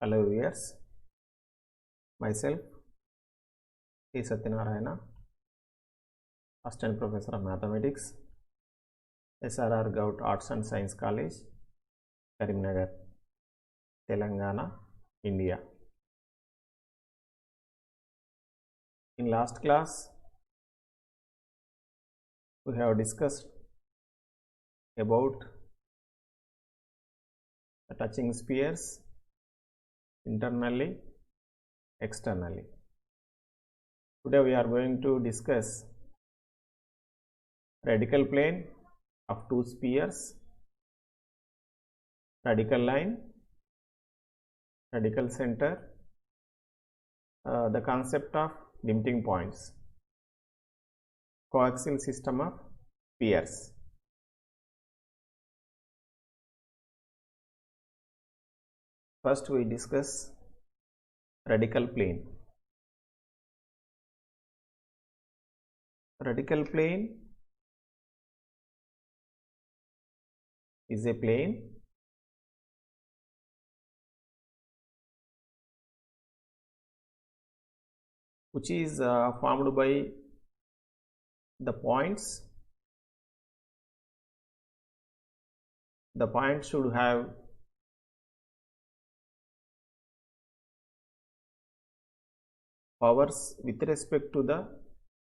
Hello viewers, myself P. Satyanarayana, Assistant Professor of Mathematics, SRR Gout Arts and Science College, Karimnagar, Telangana, India. In last class, we have discussed about the touching spheres internally, externally. Today we are going to discuss radical plane of two spheres, radical line, radical center, the concept of limiting points, coaxial system of spheres. First we discuss radical plane. Radical plane is a plane which is formed by the points. The point should have powers with respect to the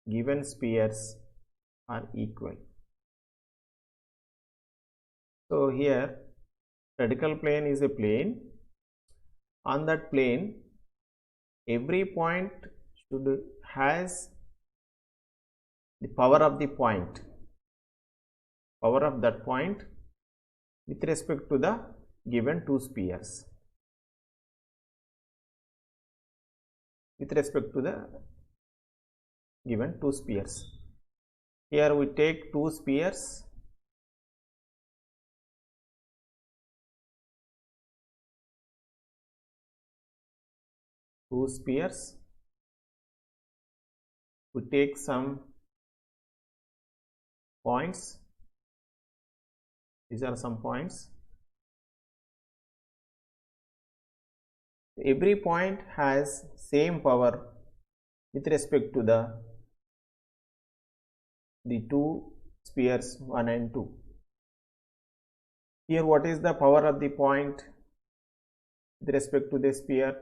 given spheres are equal. So here radical plane is a plane. On that plane every point should has the power of the point, power of that point with respect to the given two spheres, with respect to the given two spheres. Here we take two spheres, we take some points. These are some points. Every point has same power with respect to the two spheres 1 and 2. Here what is the power of the point with respect to the sphere?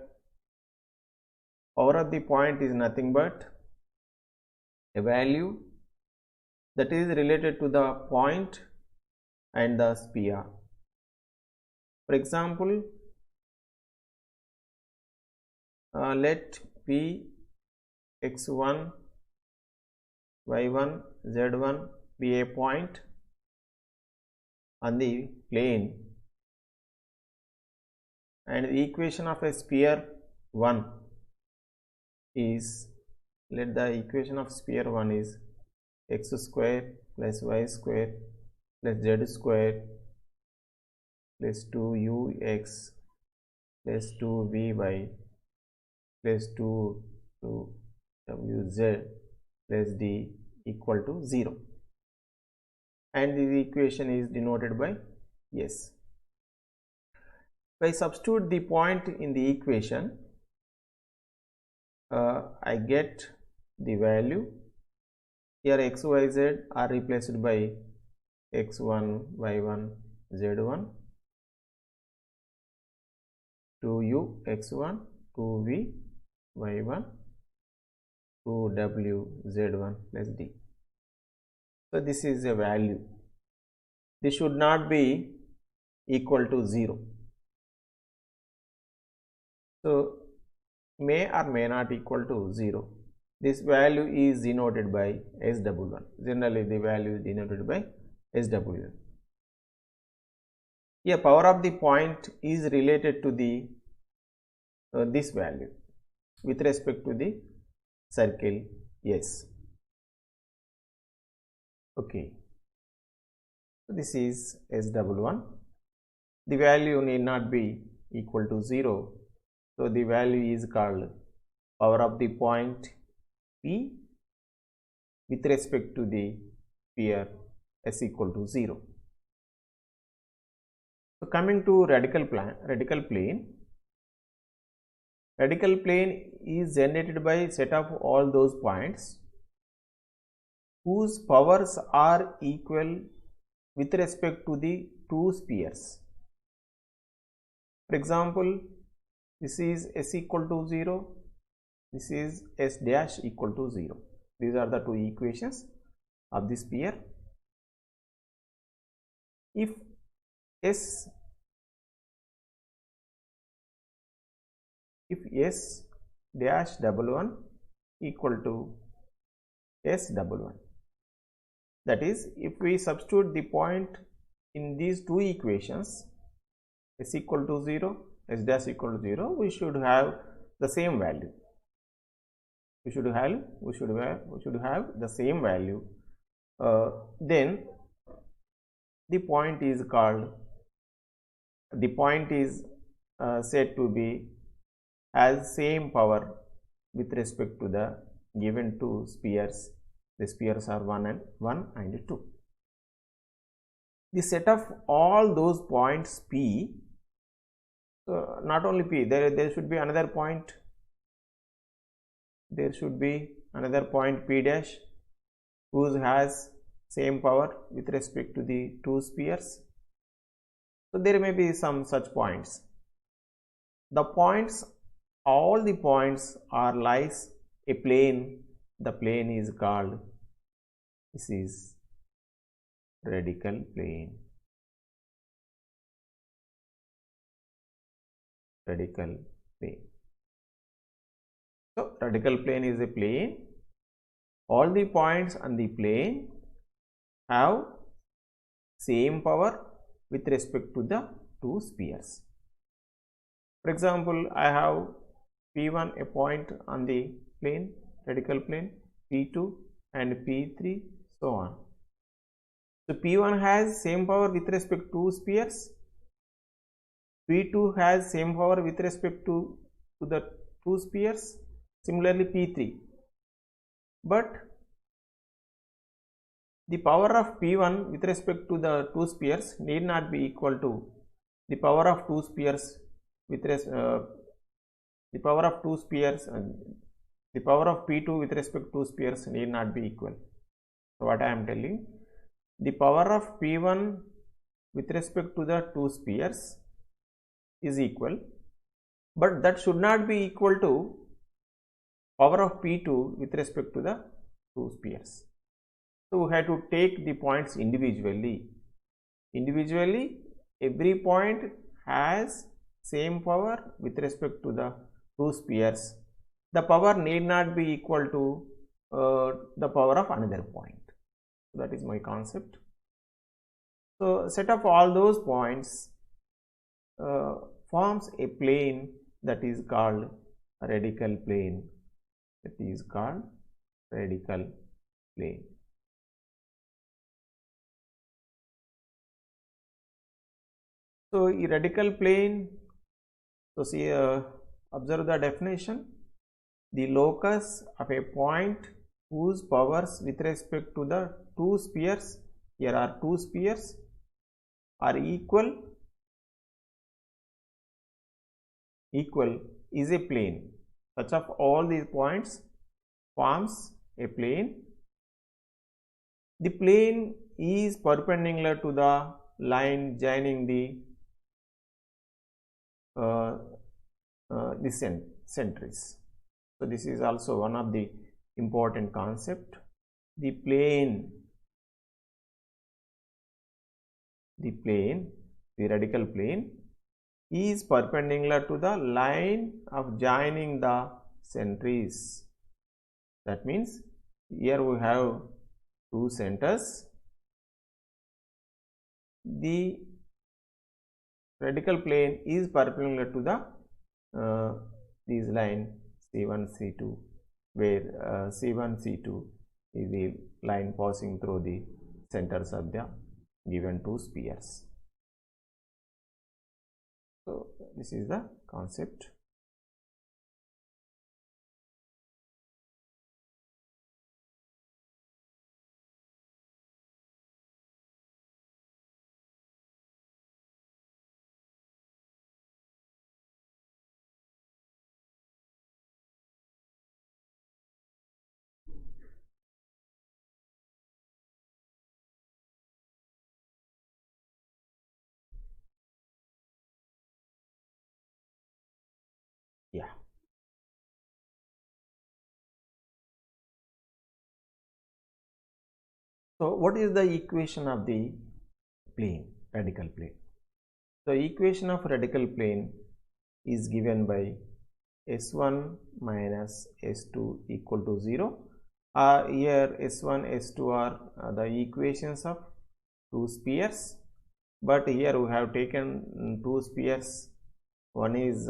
Power of the point is nothing but a value that is related to the point and the sphere. For example, let P x1, y1, z1 be a point on the plane, and the equation of a sphere 1 is, let the equation of sphere 1 is x square plus y square plus z square plus 2ux plus 2vy plus 2wz plus d equal to 0, and the equation is denoted by s. If I substitute the point in the equation, I get the value. Here x, y, z are replaced by x1, y1, z1, 2u x1, 2v y1, 2w z1 plus d. So this is a value. This should not be equal to 0. So may or may not equal to 0. This value is denoted by S11. Generally the value is denoted by S11. Here power of the point is related to the this value with respect to the circle S. Okay, so this is S11. The value need not be equal to 0. So the value is called power of the point P with respect to the sphere S equal to 0. So coming to radical plane, radical plane is generated by set of all those points whose powers are equal with respect to the two spheres. For example, this is s equal to 0, this is s dash equal to 0. These are the two equations of the sphere. If s dash double 1 equal to s double 1, that is, if we substitute the point in these two equations, s equal to 0, s dash equal to 0, we should have the same value. We should have the same value. Then the point is said to be has same power with respect to the given two spheres. The spheres are 1 and 2. The set of all those points P, not only P, there should be another point. There should be another point P dash whose has same power with respect to the two spheres. So there may be some such points. The points, all the points are lies a plane. The plane is called, this is radical plane. Radical plane. So radical plane is a plane. All the points on the plane have same power with respect to the two spheres. For example, I have P1, a point on the plane, radical plane, P2 and P3, so on. So P1 has same power with respect to spheres, P2 has same power with respect to the two spheres, similarly P3. But the power of P1 with respect to the two spheres need not be equal to the power of two spheres with the power of two spheres, the power of P2 with respect to spheres need not be equal. So what I am telling, the power of P1 with respect to the two spheres is equal, but that should not be equal to power of P2 with respect to the two spheres. So we have to take the points individually. Individually, every point has same power with respect to the two spheres. The power need not be equal to the power of another point. So that is my concept. So set of all those points forms a plane that is called a radical plane. That is called radical plane. So a radical plane, so see, observe the definition. The locus of a point whose powers with respect to the two spheres, here are two spheres, are equal is a plane. Such of all these points forms a plane. The plane is perpendicular to the line joining the centers. So this is also one of the important concept. The radical plane is perpendicular to the line of joining the centers. That means here we have two centers. The radical plane is perpendicular to the this line C1, C2, where C1, C2 is the line passing through the centers of the given two spheres. So this is the concept. So what is the equation of the plane, radical plane? The equation of radical plane is given by S1 minus S2 equal to 0. Here S1, S2 are the equations of two spheres, but here we have taken two spheres. One is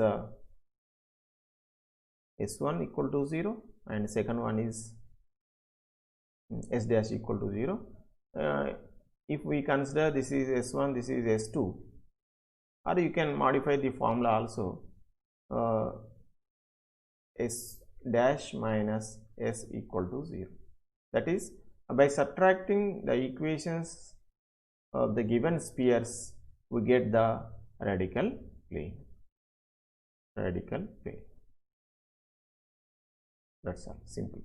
S1 equal to 0 and second one is S dash equal to 0. If we consider this is S1, this is S2, or you can modify the formula also, S dash minus S equal to 0. That is, by subtracting the equations of the given spheres, we get the radical plane. Radical plane. That's all, simple.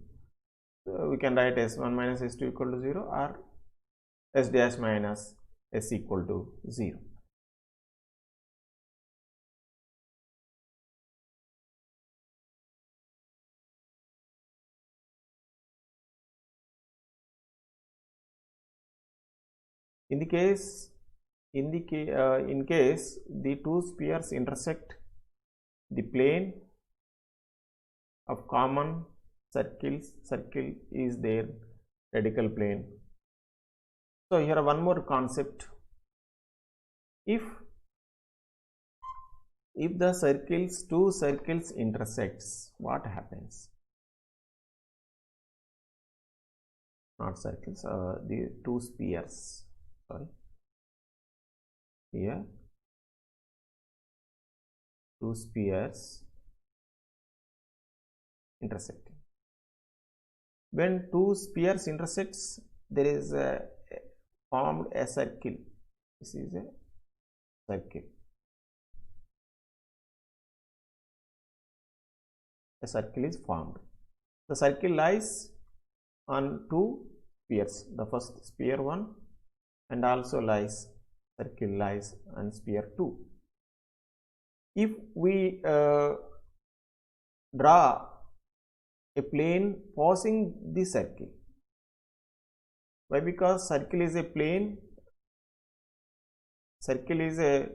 So we can write S1 minus S2 equal to 0 or S dash minus S equal to 0. In case the two spheres intersect, the plane of common circle is their radical plane. So here one more concept. If the two circles intersects, what happens? Not circles, the two spheres. Sorry, here two spheres intersecting. When two spheres intersects, there is formed a circle. This is a circle. A circle is formed. The circle lies on two spheres. The first sphere 1 and also circle lies on sphere 2. If we draw a plane passing the circle, why? Because circle is a plane, circle is a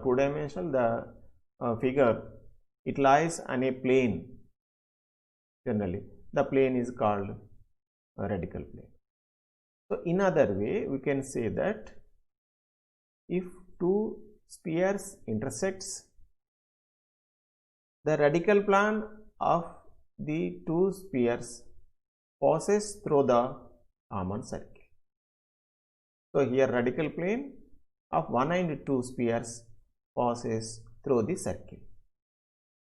two-dimensional, the figure, it lies on a plane. Generally, the plane is called a radical plane. So in other way, we can say that if two spheres intersects, the radical plane of the two spheres passes through the common circle. So here radical plane of 1 and 2 spheres passes through the circle,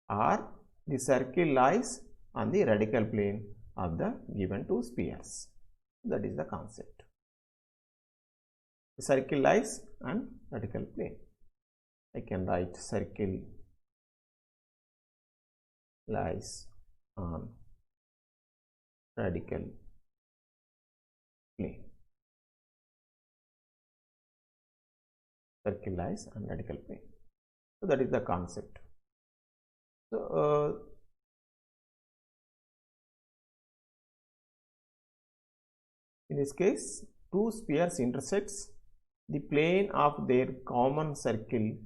or the circle lies on the radical plane of the given two spheres. That is the concept. The circle lies on radical plane. I can write circle lies on radical plane. Circle lies on radical plane. So that is the concept. So in this case, two spheres intersects, the plane of their common circle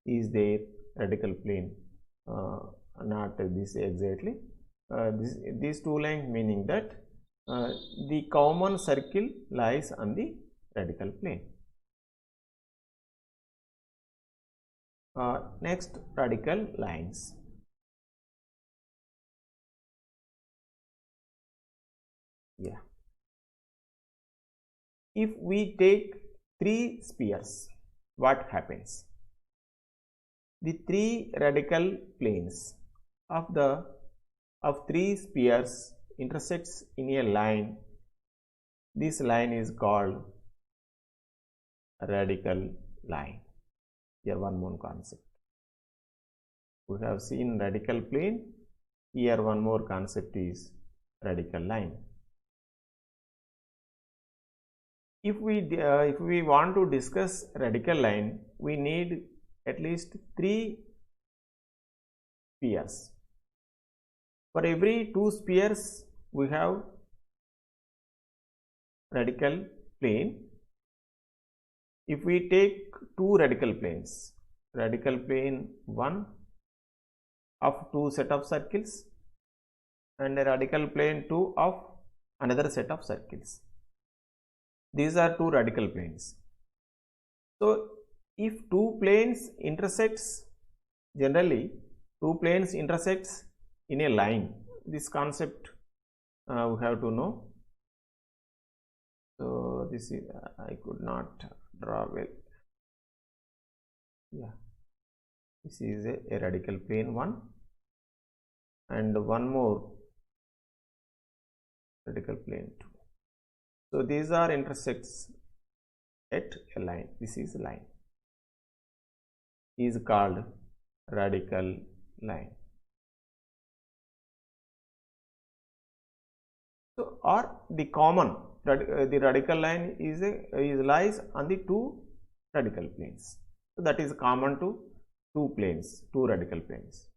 is their radical plane. Not this exactly. These two lines meaning that the common circle lies on the radical plane. Next, radical lines. Yeah. If we take three spheres, what happens? The three radical planes of three spheres intersects in a line. This line is called radical line. Here one more concept. We have seen radical plane. Here one more concept is radical line. If we want to discuss radical line, we need at least three spheres. For every two spheres, we have radical plane, if we take two radical planes, radical plane 1 of two set of circles and a radical plane 2 of another set of circles. These are two radical planes. So if two planes intersects, generally two planes intersects in a line, this concept we have to know. So this is I could not draw well. Yeah, this is a radical plane 1 and one more radical plane 2. So these are intersects at a line. This is a line, is called radical line. So or the common the radical line is lies on the two radical planes. So that is common to two planes, two radical planes.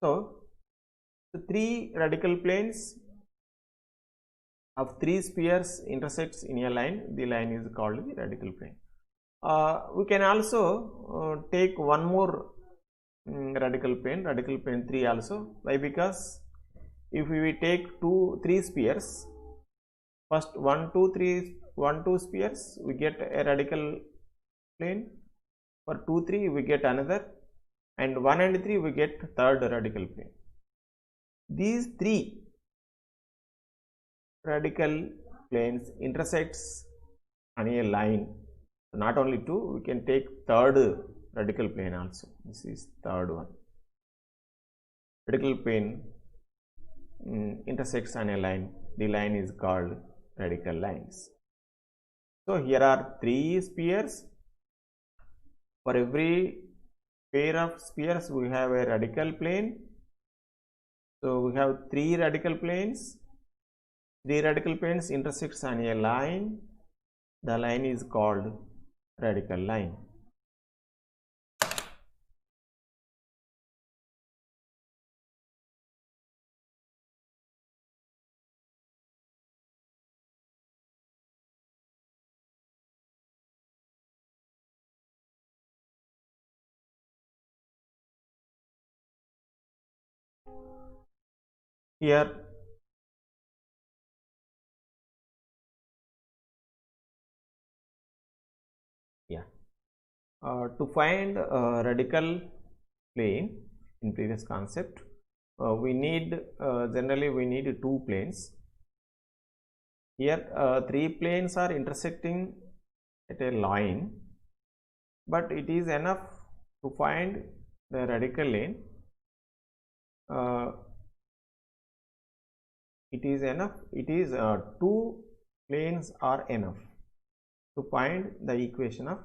So the three radical planes of three spheres intersects in a line. The line is called the radical plane. We can also take one more radical plane 3 also. Why? Because if we take three spheres, first 1, 2, 3, 1, 2 spheres, we get a radical plane. For 2, 3, we get another, and 1 and 3, we get third radical plane. These three radical planes intersects on a line. Not only two, we can take third radical plane also. This is third one. Radical plane intersects on a line. The line is called radical lines. So here are three spheres. For every pair of spheres, we have a radical plane. So we have three radical planes. Three radical planes intersects on a line. The line is called radical line. Here to find radical plane in previous concept, we need generally we need two planes. Here three planes are intersecting at a line, but it is enough to find the radical lane. It is enough. It is two planes are enough to find the equation of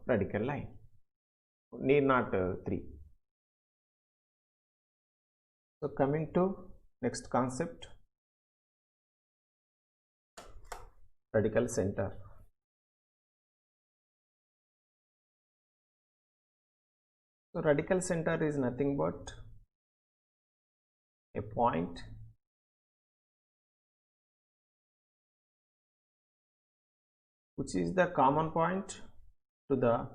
radical line. Need not three. So coming to next concept, radical center. So radical center is nothing but a point which is the common point to the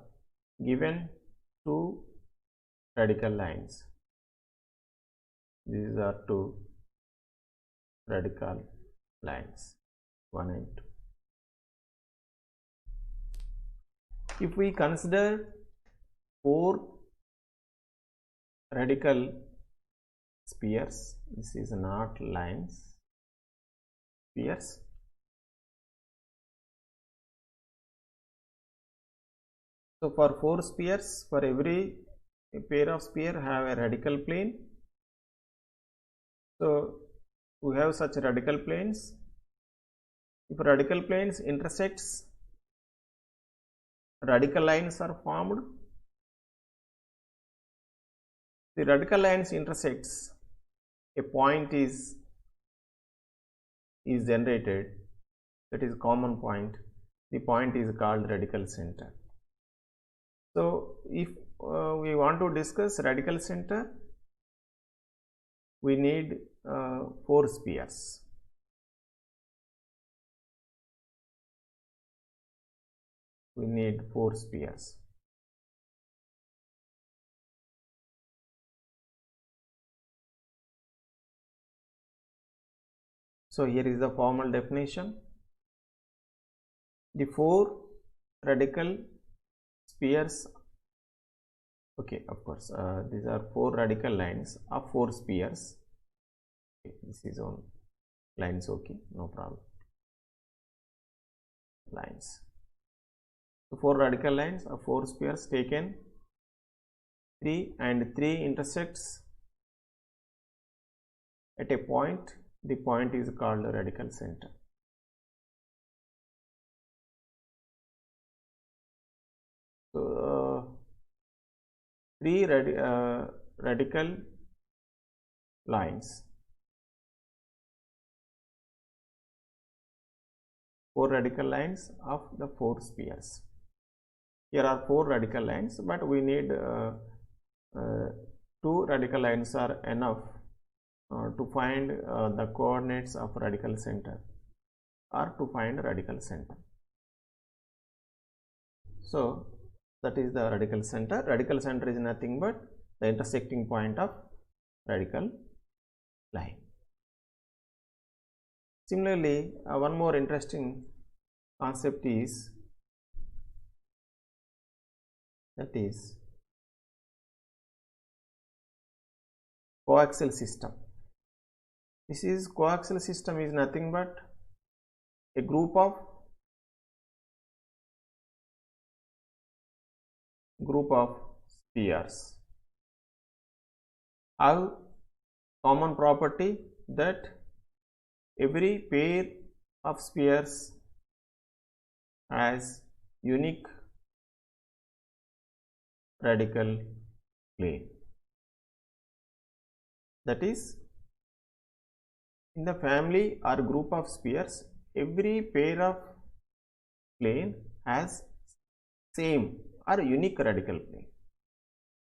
given two radical lines. These are two radical lines, 1 and 2. If we consider four radical spheres, this is not lines, spheres. So for four spheres, for every pair of sphere have a radical plane. So we have such radical planes. If radical planes intersects, radical lines are formed. The radical lines intersects, a point is generated, that is common point. The point is called radical center. So if we want to discuss radical center, we need four spheres. we need 4 spheres. So here is the formal definition. The 4 radical spheres, okay, of course, these are 4 radical lines of 4 spheres. Okay, this is on lines, okay, no problem. Lines. So 4 radical lines of 4 spheres taken 3 and 3 intersects at a point. The point is called the radical center. So 3 radical lines, 4 radical lines of the 4 spheres. Here are 4 radical lines, but we need 2 radical lines are enough to find the coordinates of radical center or to find radical center. So that is the radical center. Radical center is nothing but the intersecting point of radical line. Similarly, one more interesting concept is coaxial system. This is coaxial system is nothing but a group of spheres have common property that every pair of spheres has unique radical plane. That is, in the family or group of spheres, every pair of plane has same or unique radical plane.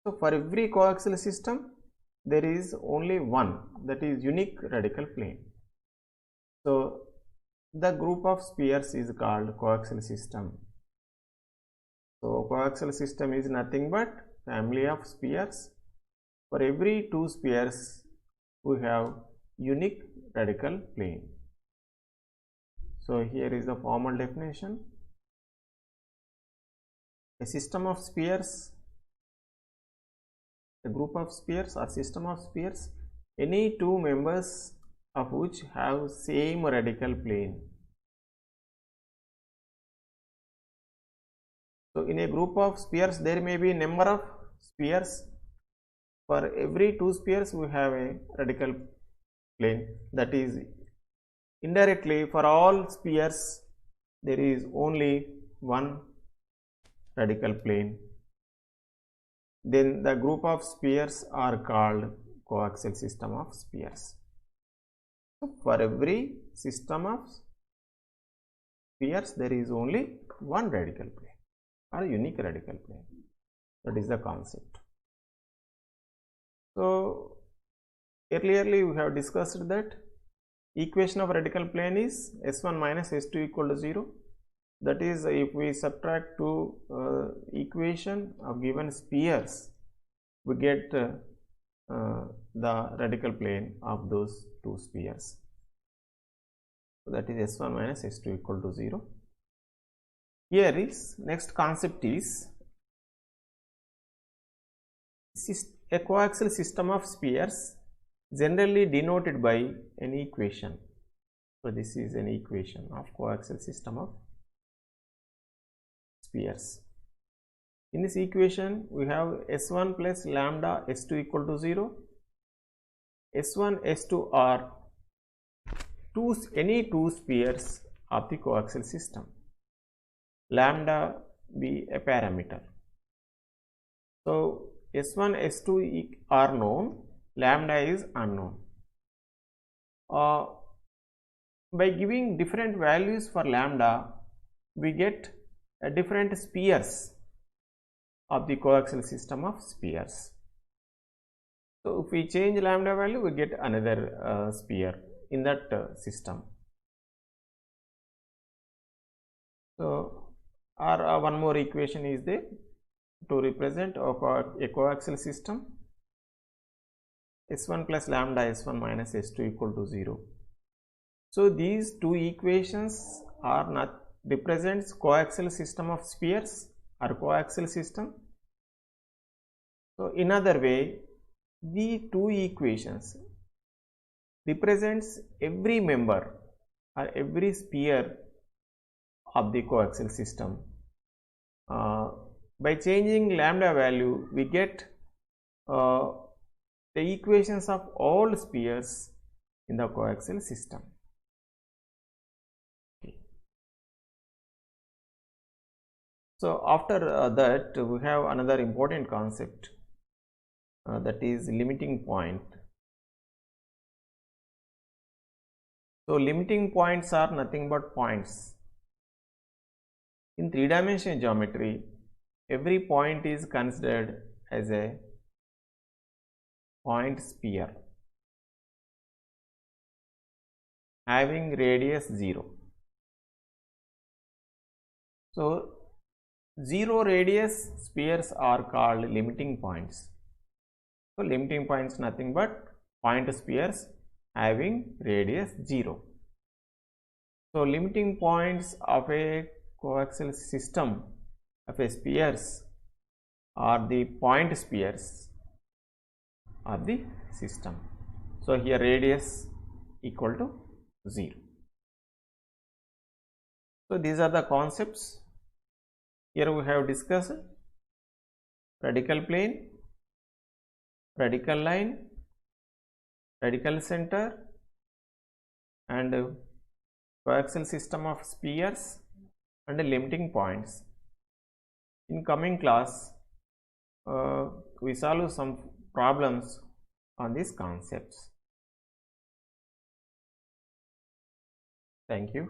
So for every coaxial system there is only one, that is unique radical plane. So the group of spheres is called coaxial system. So coaxial system is nothing but family of spheres. For every 2 spheres we have unique radical plane. So here is the formal definition. A system of spheres, a group of spheres or system of spheres, any 2 members of which have same radical plane. So in a group of spheres there may be number of spheres. For every 2 spheres we have a radical plane. That is, indirectly for all spheres there is only one radical plane. Then the group of spheres are called coaxial system of spheres. So for every system of spheres there is only one radical plane or unique radical plane. That is the concept. So earlierly we have discussed that equation of radical plane is S1 minus S2 equal to 0. That is, if we subtract 2 equation of given spheres, we get the radical plane of those 2 spheres. So that is S1 minus S2 equal to 0. Here is next concept is a coaxial system of spheres generally denoted by an equation. So this is an equation of coaxial system of spheres. In this equation we have S1 plus lambda S2 equal to 0. S1, S2 are any 2 spheres of the coaxial system. Lambda be a parameter. So S1, S2 are known, lambda is unknown. By giving different values for lambda, we get different spheres of the coaxial system of spheres. So if we change lambda value, we get another sphere in that system. So or one more equation is there to represent a coaxial system. S1 plus lambda S1 minus S2 equal to 0. So these two equations are not represents coaxial system of spheres or coaxial system. So in other way, the two equations represents every member or every sphere of the coaxial system. By changing lambda value, we get the equations of all spheres in the coaxial system. Okay. So after that, we have another important concept, that is limiting point. So limiting points are nothing but points. In three-dimensional geometry, every point is considered as a point sphere having radius 0. So 0 radius spheres are called limiting points. So limiting points nothing but point spheres having radius 0. So limiting points of a coaxial system of a spheres are the point spheres of the system. So here radius equal to 0. So these are the concepts. Here we have discussed radical plane, radical line, radical center, and coaxial system of spheres and limiting points. In coming class, we solve some problems on these concepts. Thank you.